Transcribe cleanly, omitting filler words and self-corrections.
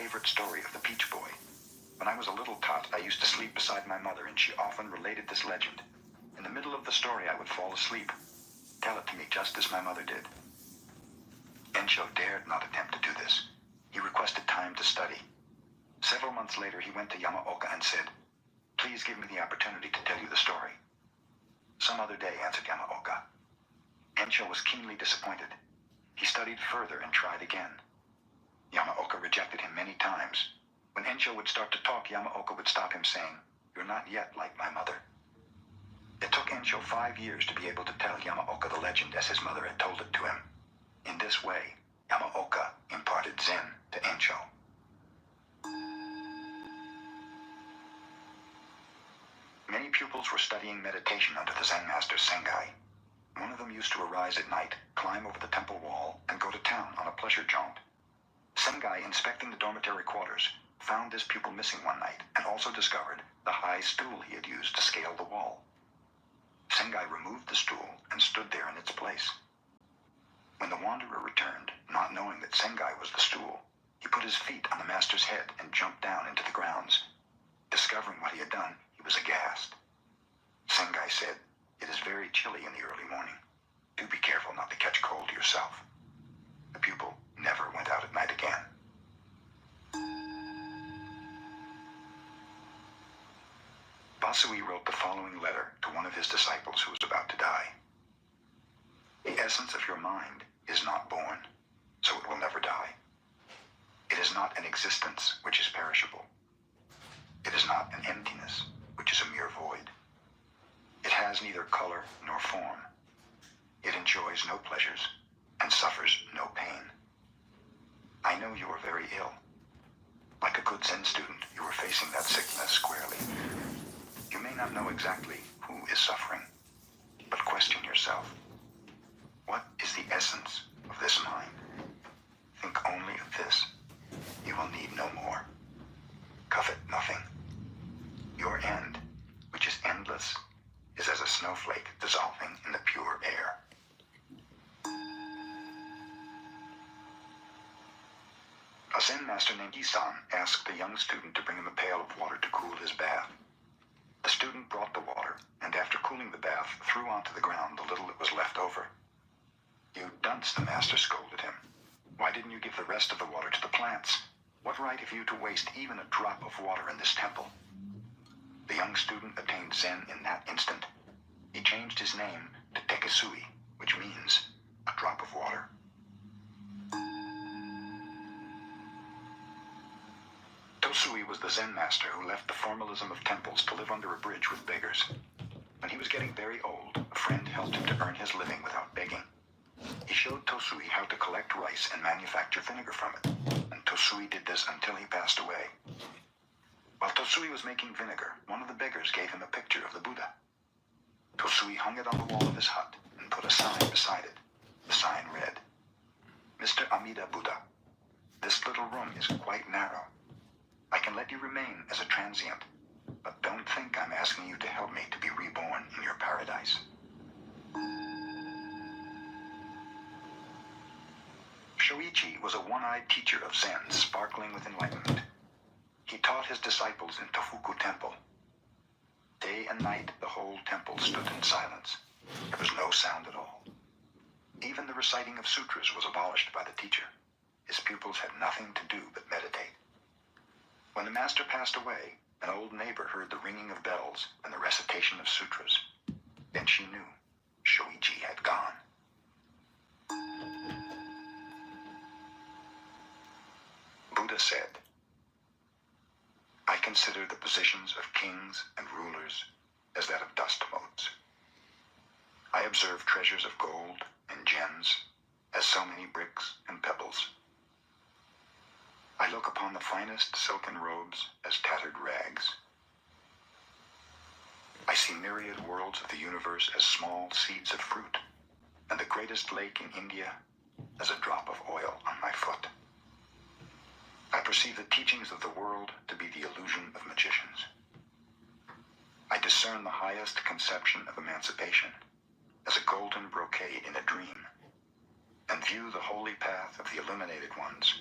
favorite story of the Peach Boy. When I was a little tot, I used to sleep beside my mother, and she often related this legend. In the middle of the story, I would fall asleep. Tell it to me just as my mother did. Ensho dared not attempt to do this. He requested time to study. Several months later, he went to Yamaoka and said, "Please give me the opportunity to tell you the story." "Some other day," answered Yamaoka. Ensho was keenly disappointed. He studied further and tried again. Yamaoka rejected him many times. When Ensho would start to talk, Yamaoka would stop him, saying, "You're not yet like my mother." It took Ensho 5 years to be able to tell Yamaoka the legend as his mother had told it to him. In this way, Yamaoka imparted Zen to Ensho. Many pupils were studying meditation under the Zen master Sengai. One of them used to arise at night, climb over the temple wall, and go to town on a pleasure jaunt. Sengai, inspecting the dormitory quarters, found this pupil missing one night and also discovered the high stool he had used to scale the wall. Sengai removed the stool and stood there in its place. When the wanderer returned, not knowing that Sengai was the stool, he put his feet on the master's head and jumped down into the grounds. Discovering what he had done, he was aghast. Sengai said, "It is very chilly in the early morning. Do be careful not to catch cold yourself." The pupil never went out at night again. Basui wrote the following letter to one of his disciples who was about to die. "The essence of your mind is not born, so it will never die. It is not an existence which is perishable. It is not an emptiness which is a mere void. It has neither color nor form. It enjoys no pleasures and suffers no pain. I know you are very ill. Like a good Zen student, you are facing that sickness squarely. You may not know exactly who is suffering, but question yourself. What is the essence of this mind? Think only of this. You will need no more. Covet nothing. Your end, which is endless, is as a snowflake dissolving in the pure air." A Zen master named Isan asked a young student to bring him a pail of water to cool his bath. The student brought the water, and after cooling the bath, threw onto the ground the little that was left over. "You dunce," the master scolded him. "Why didn't you give the rest of the water to the plants? What right have you to waste even a drop of water in this temple?" The young student attained Zen in that instant. He changed his name to Tekesui, which means a drop of water. Tosui was the Zen master who left the formalism of temples to live under a bridge with beggars. When he was getting very old, a friend helped him to earn his living without begging. He showed Tosui how to collect rice and manufacture vinegar from it, and Tosui did this until he passed away. While Tosui was making vinegar, one of the beggars gave him a picture of the Buddha. Tosui hung it on the wall of his hut and put a sign beside it. The sign read, "Mr. Amida Buddha, this little room is quite narrow. I can let you remain as a transient, but don't think I'm asking you to help me to be reborn in your paradise." Shoichi was a one-eyed teacher of Zen, sparkling with enlightenment. He taught his disciples in Tofuku Temple. Day and night, the whole temple stood in silence. There was no sound at all. Even the reciting of sutras was abolished by the teacher. His pupils had nothing to do but meditate. When the master passed away, an old neighbor heard the ringing of bells and the recitation of sutras. Then she knew Shoichi had gone. Buddha said, "I consider the positions of kings and rulers as that of dust motes. I observe treasures of gold and gems as so many bricks and pebbles. I look upon the finest silken robes as tattered rags. I see myriad worlds of the universe as small seeds of fruit, and the greatest lake in India as a drop of oil on my foot. I perceive the teachings of the world to be the illusion of magicians. I discern the highest conception of emancipation as a golden brocade in a dream, and view the holy path of the illuminated ones